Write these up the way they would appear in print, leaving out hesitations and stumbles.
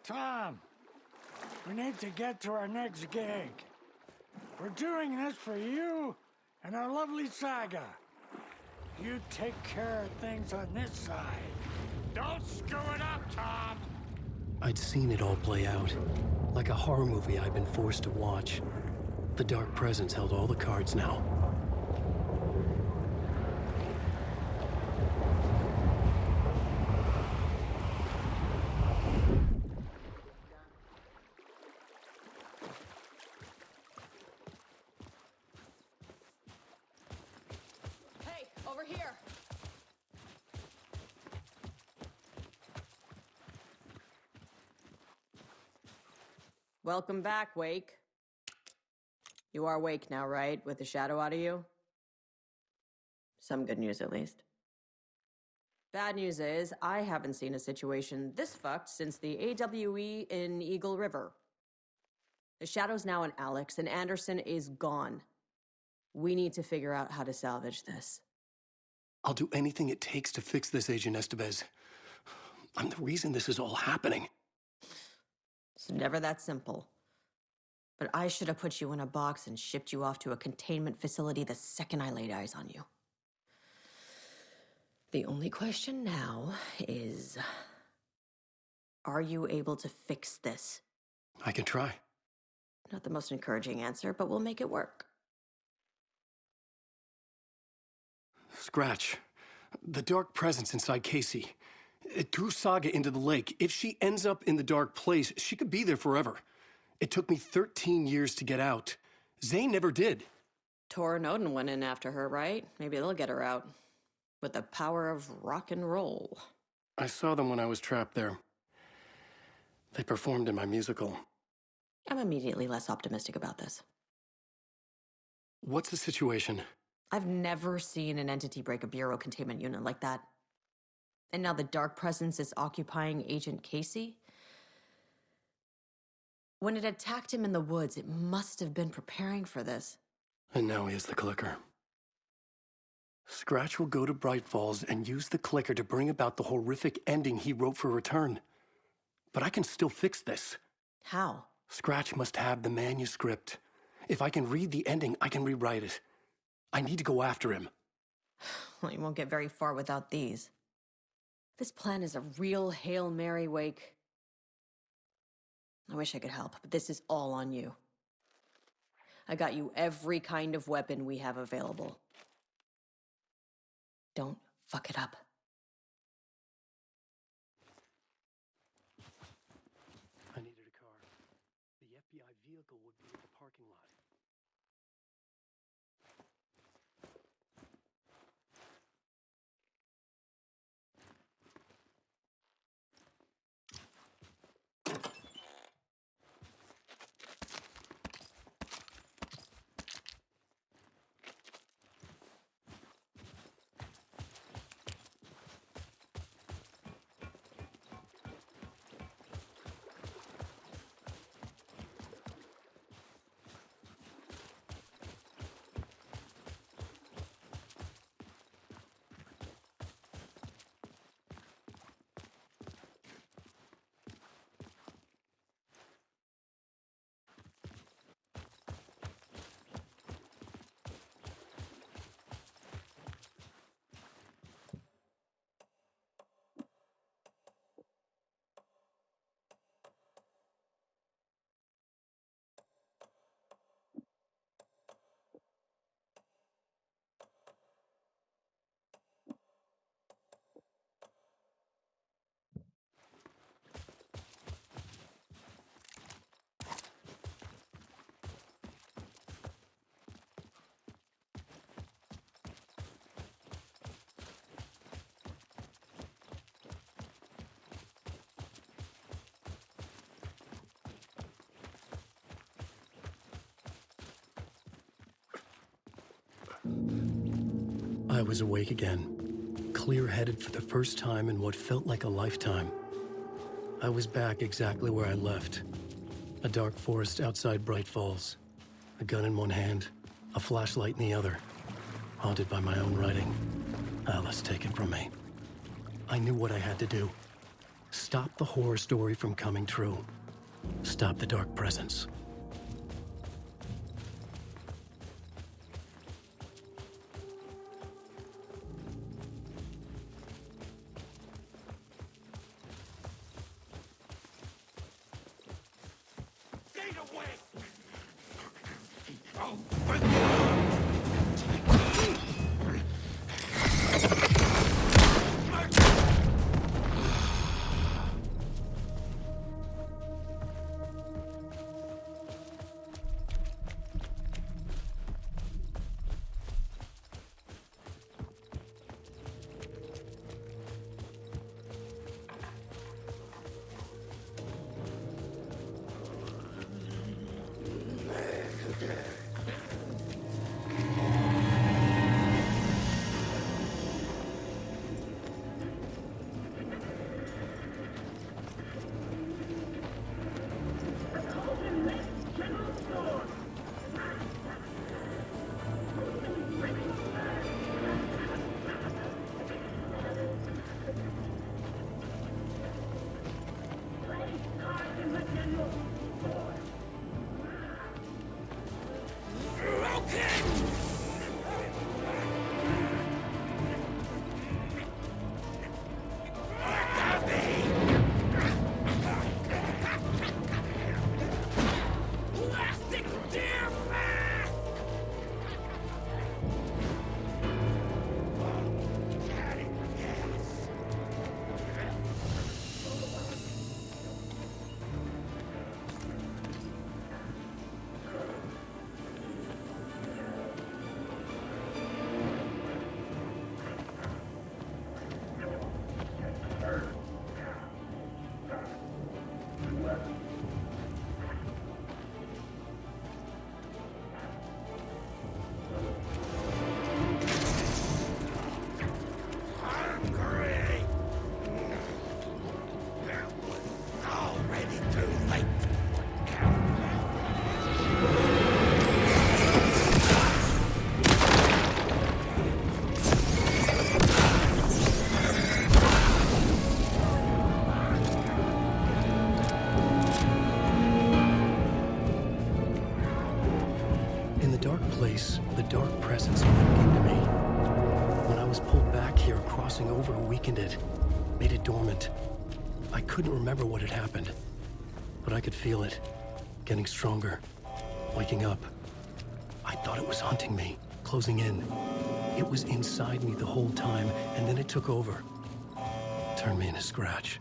Tom, we need to get to our next gig. We're doing this for you and our lovely saga. You take care of things on this side. Don't screw it up, Tom! I'd seen it all play out. Like a horror movie I'd been forced to watch. The Dark Presence held all the cards now. Hey, over here! Welcome back, Wake. You are Wake now, right? With the shadow out of you? Some good news, at least. Bad news is, I haven't seen a situation this fucked since the AWE in Eagle River. The shadow's now in Alex, and Anderson is gone. We need to figure out how to salvage this. I'll do anything it takes to fix this, Agent Estevez. I'm the reason this is all happening. It's never that simple. But I should have put you in a box and shipped you off to a containment facility the second I laid eyes on you. The only question now is, are you able to fix this? I can try. Not the most encouraging answer, but we'll make it work. Scratch. The Dark Presence inside Casey. It threw Saga into the lake. If she ends up in the dark place, she could be there forever. It took me 13 years to get out. Zane never did. Tor and Odin went in after her, right? Maybe they'll get her out. With the power of rock and roll. I saw them when I was trapped there. They performed in my musical. I'm immediately less optimistic about this. What's the situation? I've never seen an entity break a bureau containment unit like that. And now the Dark Presence is occupying Agent Casey? When it attacked him in the woods, it must have been preparing for this. And now he has the clicker. Scratch will go to Brightfalls and use the clicker to bring about the horrific ending he wrote for Return. But I can still fix this. How? Scratch must have the manuscript. If I can read the ending, I can rewrite it. I need to go after him. Well, you won't get very far without these. This plan is a real Hail Mary, Wake. I wish I could help, but this is all on you. I got you every kind of weapon we have available. Don't fuck it up. I needed a car. The FBI vehicle would be at the parking lot. I was awake again, clear-headed for the first time in what felt like a lifetime. I was back exactly where I left. A dark forest outside Brightfalls. A gun in one hand, a flashlight in the other. Haunted by my own writing. Alice, take it from me. I knew what I had to do. Stop the horror story from coming true. Stop the dark presence. The dark presence of them came to me. When I was pulled back here, crossing over weakened it, made it dormant. I couldn't remember what had happened, but I could feel it, getting stronger, waking up. I thought it was hunting me, closing in. It was inside me the whole time, and then it took over. Turned me into Scratch.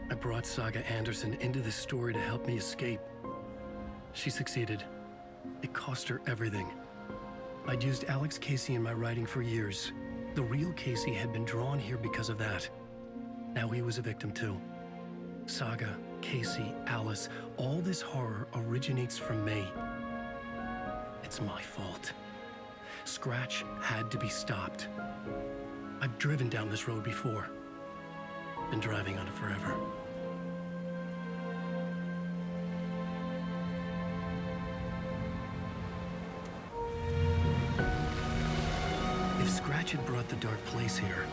I brought Saga Anderson into this story to help me escape. She succeeded. It cost her everything. I'd used Alex Casey in my writing for years. The real Casey had been drawn here because of that. Now he was a victim too. Saga, Casey, Alice, all this horror originates from me. It's my fault. Scratch had to be stopped. I've driven down this road before. Been driving on it forever. If Scratch had brought the dark place here,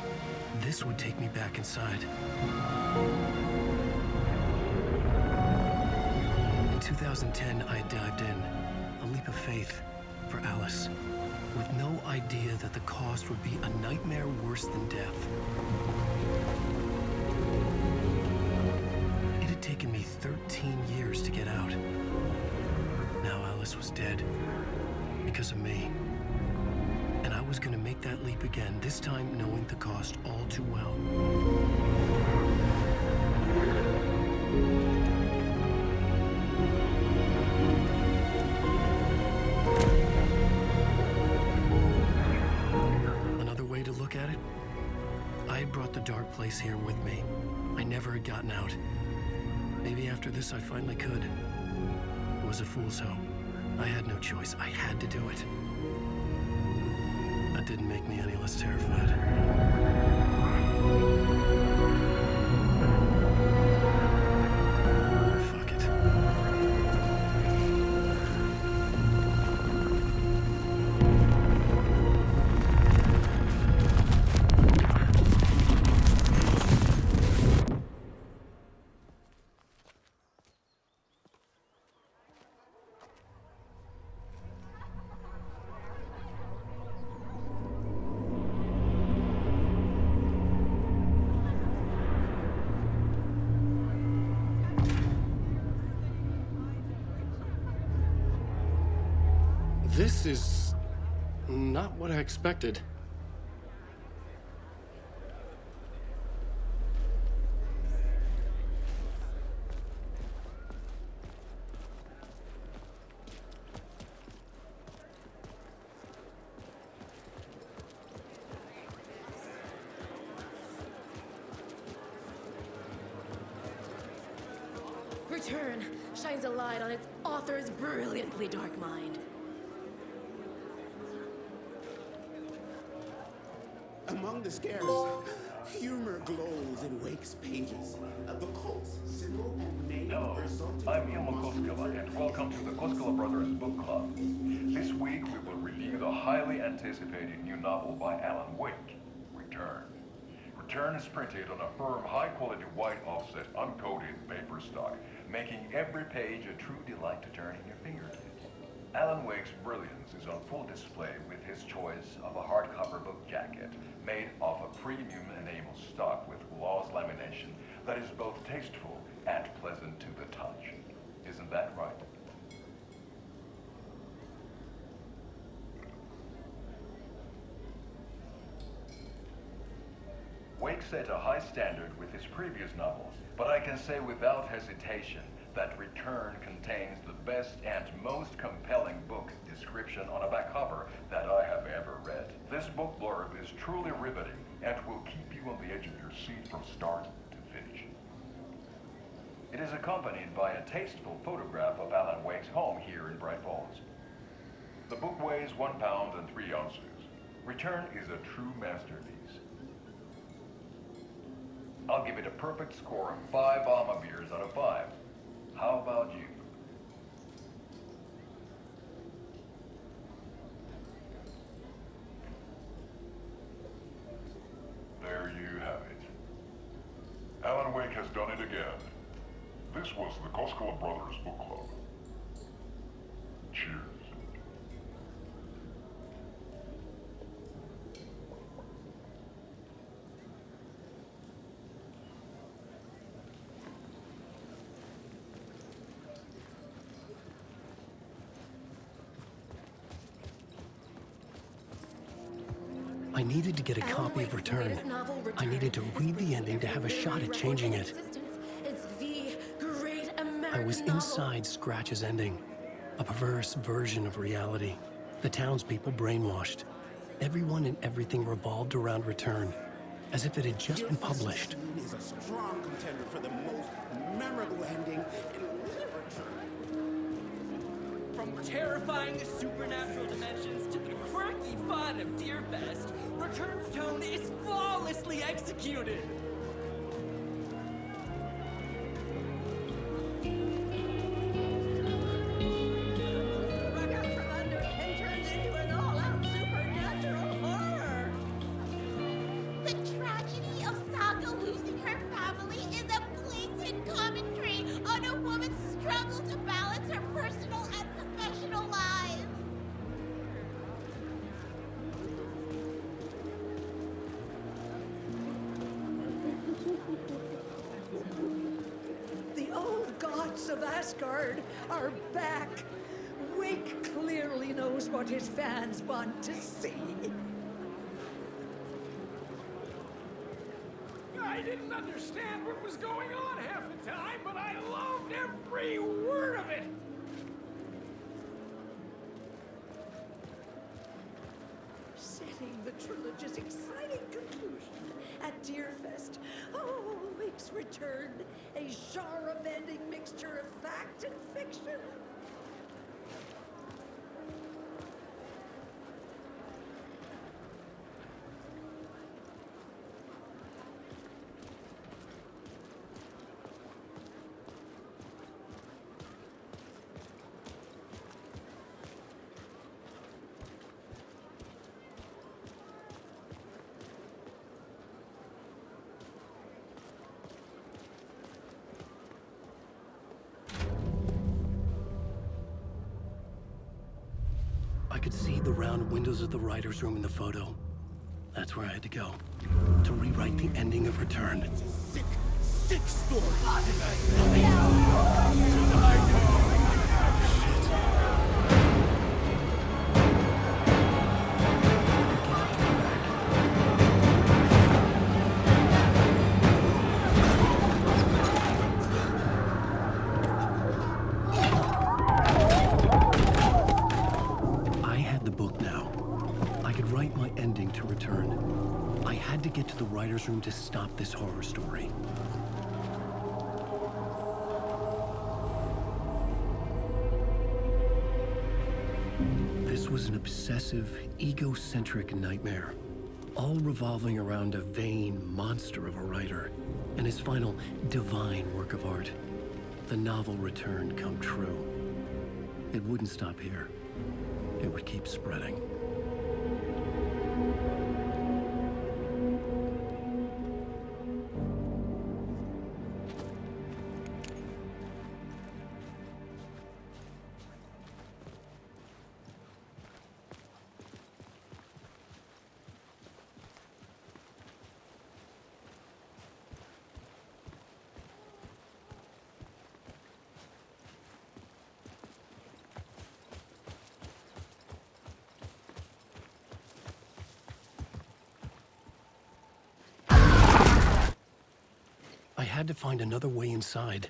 this would take me back inside. In 2000 2010, I dived in, a leap of faith for Alice, with no idea that the cost would be a nightmare worse than death. It had taken me 13 years to get out. Now Alice was dead, because of me. And I was gonna make that leap again, this time knowing the cost all too well. Another way to look at it, I had brought the dark place here with me. I never had gotten out. Maybe after this I finally could. It was a fool's hope. I had no choice. I had to do it. That didn't make me any less terrified. Fuck it. This is not what I expected. Return shines a light on its author's brilliantly dark mind. Among the scares, humor glows in Wake's pages. The cult's symbol and name Hello, resulted I'm from Ilmo Koskela, and welcome to the Koskela Brothers Book Club. This week we will review the highly anticipated new novel by Alan Wake, Return. Return is printed on a firm, high-quality white offset, uncoated paper stock, making every page a true delight to turn in your fingertips. Alan Wake's brilliance is on full display with his choice of a hardcover book jacket made of a premium enamel stock with gloss lamination that is both tasteful and pleasant to the touch. Isn't that right? Wake set a high standard with his previous novels, but I can say without hesitation that Return contains the best and most compelling book description on a back cover that I have ever read. This book blurb is truly riveting and will keep you on the edge of your seat from start to finish. It is accompanied by a tasteful photograph of Alan Wake's home here in Brightfalls. The book weighs 1 pound and 3 ounces. Return is a true masterpiece. I'll give it a perfect score of 5 Alma beers out of 5. How about you? There you have it. Alan Wake has done it again. This was the Koskela Brothers Book Club. Cheers. I needed to get a copy of Return. I needed to read the ending to have a shot at changing it. It's the great American I was novel. inside Scratch's ending, a perverse version of reality. The townspeople brainwashed. Everyone and everything revolved around Return, as if it had just been published. Deerfest is a strong contender for the most memorable ending in literature. From terrifying supernatural dimensions to the quirky fun of Deerfest, Return's tone is flawlessly executed. Struck out from under and turned into an all-out supernatural horror. The tragedy of Saga losing her family is a blatant commentary on a woman's struggle to balance her Asgard are back. Wake clearly knows what his fans want to see. I didn't understand what was going on half the time, but I loved every word of it. Setting the trilogy's exciting conclusion at Deerfest. Oh, Wake's return, a genre-bending mixture of fact and fiction. I could see the round windows of the writer's room in the photo. That's where I had to go. To rewrite the ending of Return. Sick, sick story. I had the book now. I could write my ending to Return. I had to get to the writer's room to stop this horror story. This was an obsessive, egocentric nightmare, all revolving around a vain monster of a writer and his final divine work of art, the novel Return come true. It wouldn't stop here. It would keep spreading. I had to find another way inside.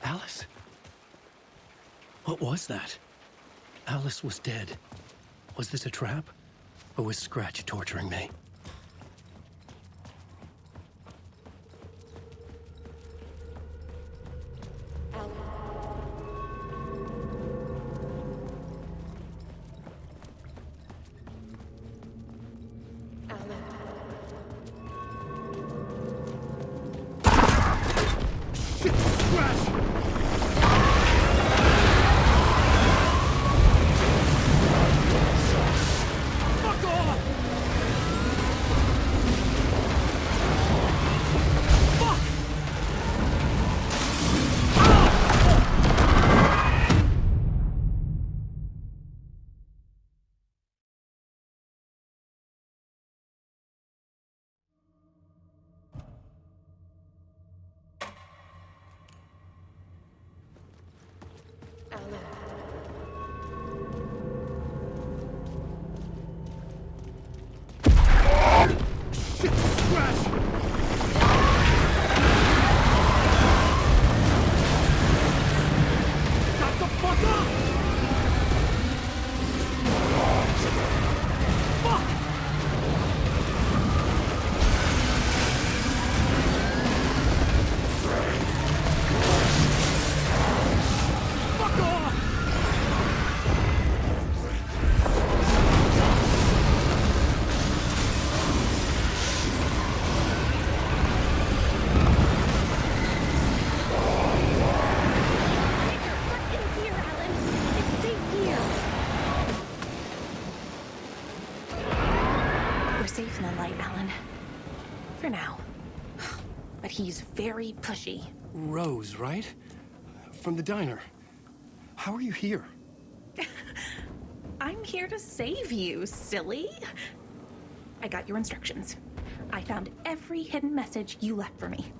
Alice? What was that? Alice was dead. Was this a trap? Or was Scratch torturing me? safe in the light, Alan. For now. But he's very pushy. Rose, right? From the diner. How are you here? I'm here to save you, silly. I got your instructions. I found every hidden message you left for me.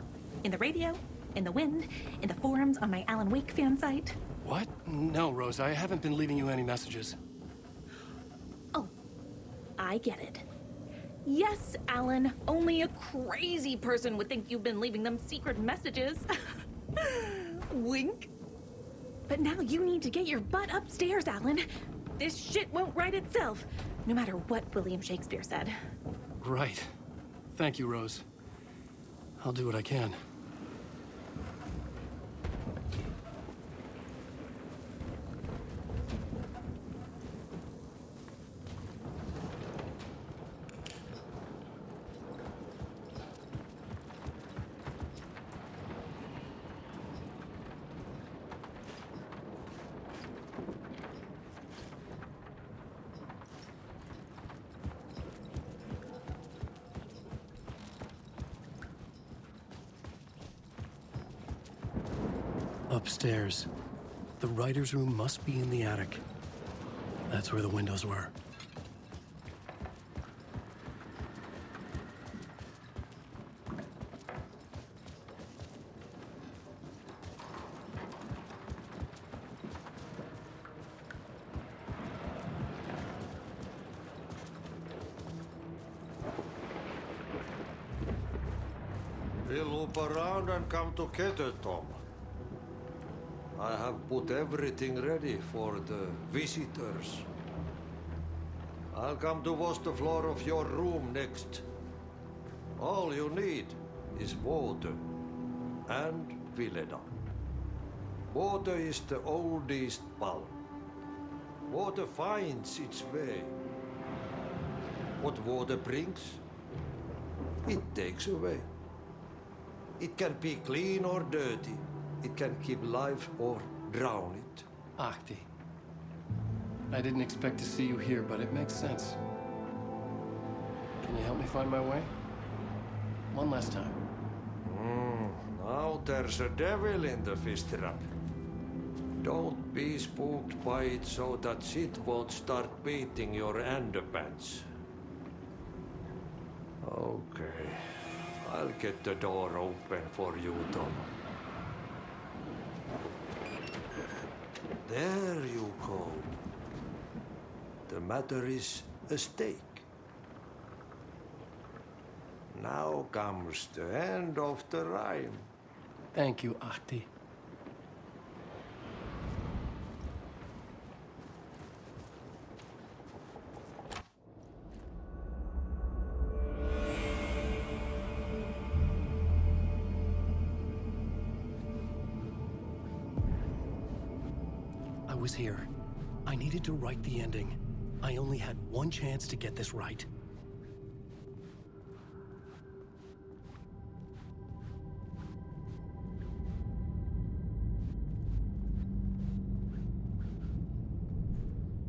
In the radio, in the wind, in the forums on my Alan Wake fan site. What? No, Rose, I haven't been leaving you any messages. Oh, I get it. Yes, Alan, only a crazy person would think you've been leaving them secret messages. Wink. But now you need to get your butt upstairs, Alan. This shit won't right itself, no matter what William Shakespeare said. Right. Thank you, Rose. I'll do what I can. Upstairs. The writer's room must be in the attic. That's where the windows were. We'll loop around and come together, Tom. I have put everything ready for the visitors. I'll come to wash the floor of your room next. All you need is water and Vileda. Water is the oldest bulb. Water finds its way. What water brings, it takes away. It can be clean or dirty. It can keep life or drown it. Ahti. I didn't expect to see you here, but it makes sense. Can you help me find my way? One last time. Now there's a devil in the fish trap. Don't be spooked by it so that shit won't start beating your underpants. Okay. I'll get the door open for you, Tom. There you go. The matter is a stake. Now comes the end of the rhyme. Thank you, Ahti. I was here. I needed to write the ending. I only had one chance to get this right.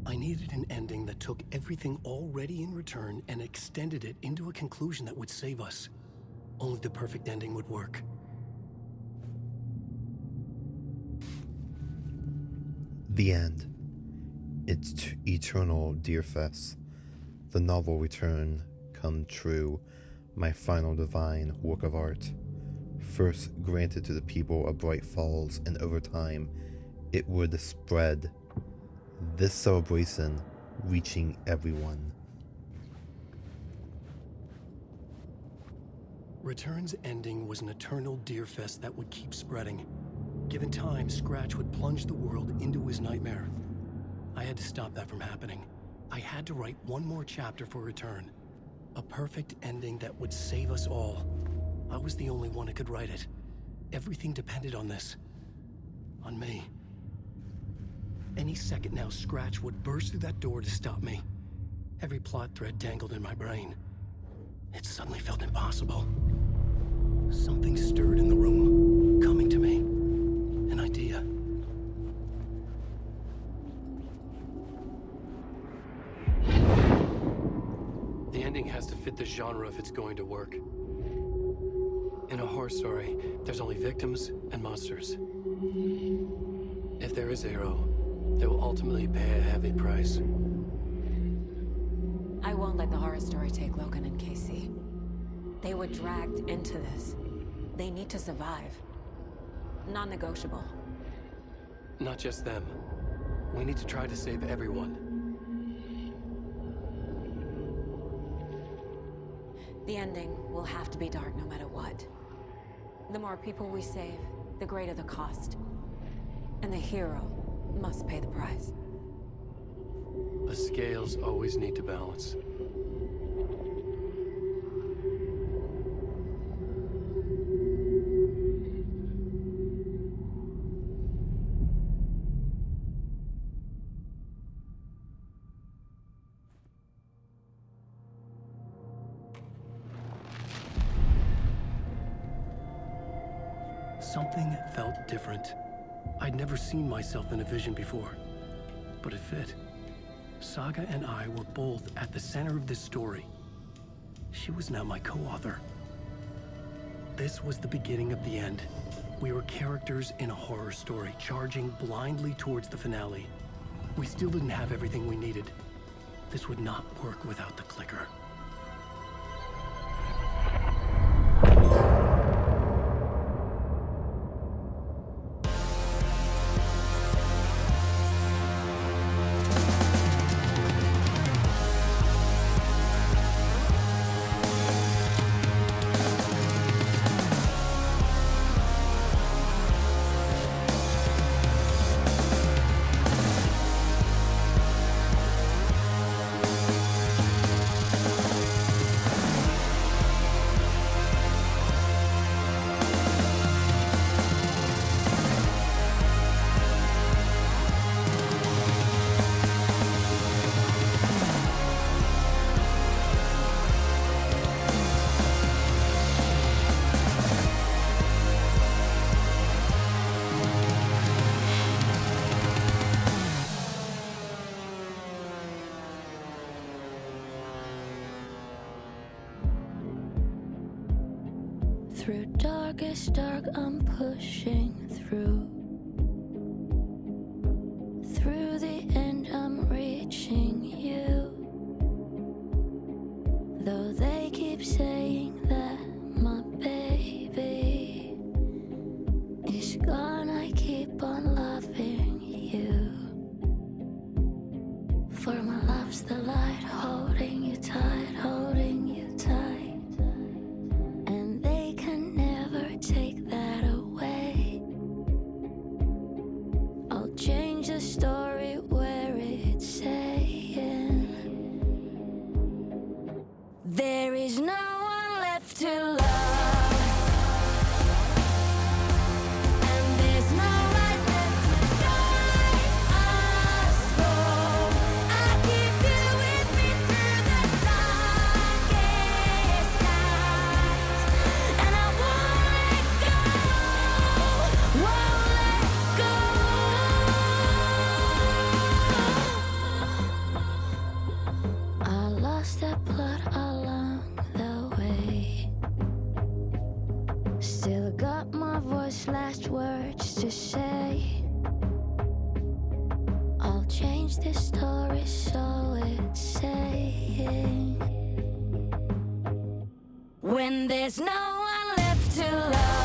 I needed an ending that took everything already in return and extended it into a conclusion that would save us. Only the perfect ending would work. The end. It's eternal Deerfest. The novel return come true, my final divine work of art. First granted to the people of Brightfalls, and over time, it would spread. This celebration reaching everyone. Return's ending was an eternal Deerfest that would keep spreading. Given time, Scratch would plunge the world into his nightmare. I had to stop that from happening. I had to write one more chapter for Return. A perfect ending that would save us all. I was the only one who could write it. Everything depended on this. On me. Any second now, Scratch would burst through that door to stop me. Every plot thread tangled in my brain. It suddenly felt impossible. Something stirred in the room, coming to me. An idea. The ending has to fit the genre if it's going to work. In a horror story, there's only victims and monsters. If there is a hero, they will ultimately pay a heavy price. I won't let the horror story take Logan and Casey. They were dragged into this. They need to survive. Non-negotiable. Not just them. We need to try to save everyone. The ending will have to be dark no matter what. The more people we save, the greater the cost. And the hero must pay the price. The scales always need to balance. Something felt different. I'd never seen myself in a vision before, but it fit. Saga and I were both at the center of this story. She was now my co-author. This was the beginning of the end. We were characters in a horror story, charging blindly towards the finale. We still didn't have everything we needed. This would not work without the clicker. Through darkest dark, I'm pushing through. Through the end, I'm reaching you. Though they keep saying that my baby is gone, I keep on loving you. For my love's the light, holding you tight, holding you tight. Take that away. I'll change the story where it's saying there is no one left to love. That plot along the way. Still got my voice, last words to say. I'll change this story so it's saying when there's no one left to love.